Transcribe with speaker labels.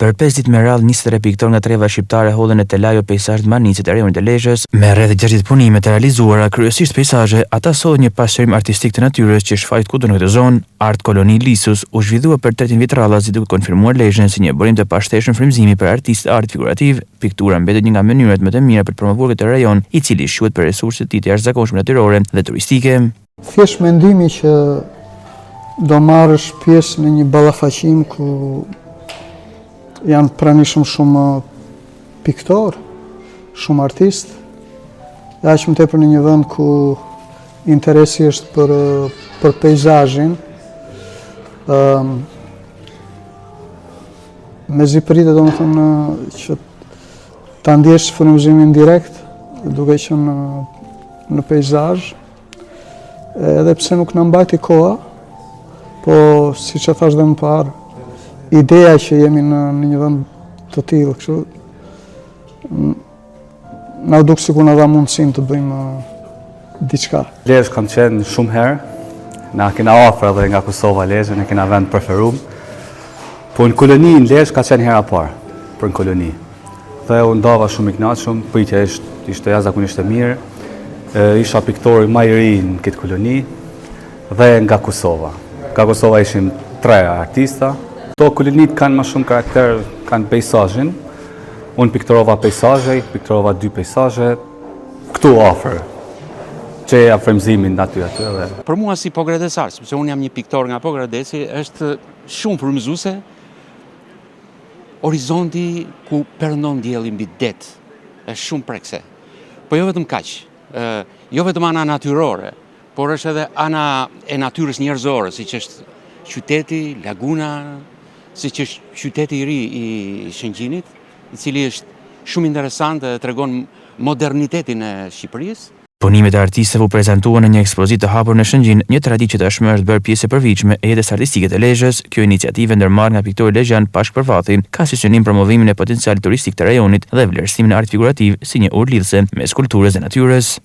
Speaker 1: Për 5 ditë me radhë 23 piktor nga treva shqiptare hodhen në Telajo peizazh të Manicit e rajonit të Lezhës, me rreth 60 punime të realizuara, kryesisht peizazhe. Ata sodhen një pasqyrim artistik të natyrës që shfaqet kudo në këtë zonë. Art Koloni Lisus u zhvillua për 30 vjet radhazi, duke konfirmuar Lezhën si një burim të pashteshëm frymëzimi për artistë art figurativ. Piktura mbetet një nga mënyrat më të mira për të promovuar këtë rajon, i cili shquhet për resurset e tij të jashtëzakonshme natyrore dhe turistike.
Speaker 2: Thjesht mendimi që do marrësh pjesë në një ballafaqim ku janë pranishëm shumë piktor, shumë artist, dhe aq më tepër në një vend ku interesi është për peizazhin, mezi pritet domethënë që ta ndjesh frymëzimin direkt duke qenë në peizazh, edhe pse nuk na mbajti koha, po siç e thash dhe më parë, ideja që jemi në një vend të tillë, kështu na duk sikur na dha mundësinë të bëjmë diçka.
Speaker 3: Lezhë kam qenë shumë herë, na kena afër edhe nga Kosova Lezhën, ne kena vend preferum. Po në koloni në Lezhë ka qenë hera parë, për në koloni. Dhe u ndava shumë i kënaqur, pritja ishte jashtëzakonisht e mirë. Isha piktori më i ri në këtë koloni dhe nga Kosova. Nga Kosova ishim 3 artista. Këto kolonit kanë më shumë karakter, kanë peizazhin. Unë pikturova peizazhe, pikturova 2 peizazhe, këtu afër, që e frymëzimin aty.
Speaker 4: Për mua si pogradesar, sepse unë jam një piktor nga Pogradeci, është shumë frymëzuese horizonti ku perëndon dielli mbi det. Është shumë prekse. Po jo vetëm kaq, jo vetëm ana natyrore, por është edhe ana e natyrës njerëzore, siç është qyteti, laguna, siç është qyteti i ri i Shëngjinit, i cili është shumë interesant dhe tregon modernitetin e Shqipërisë.
Speaker 1: Punimet e artistëve u prezantuan në një ekspozitë të hapur në Shëngjin, një traditë që tashmë është bërë pjesë e përvitshme e jetës artistike të Lezhës. Kjo iniciativë ndërmarrë nga piktori lezhjan Pashk Përvathi ka si synim promovimin e potencialit turistik të rajonit dhe vlerësimin e art figurativ si një urë lidhëse mes kulturës dhe natyrës.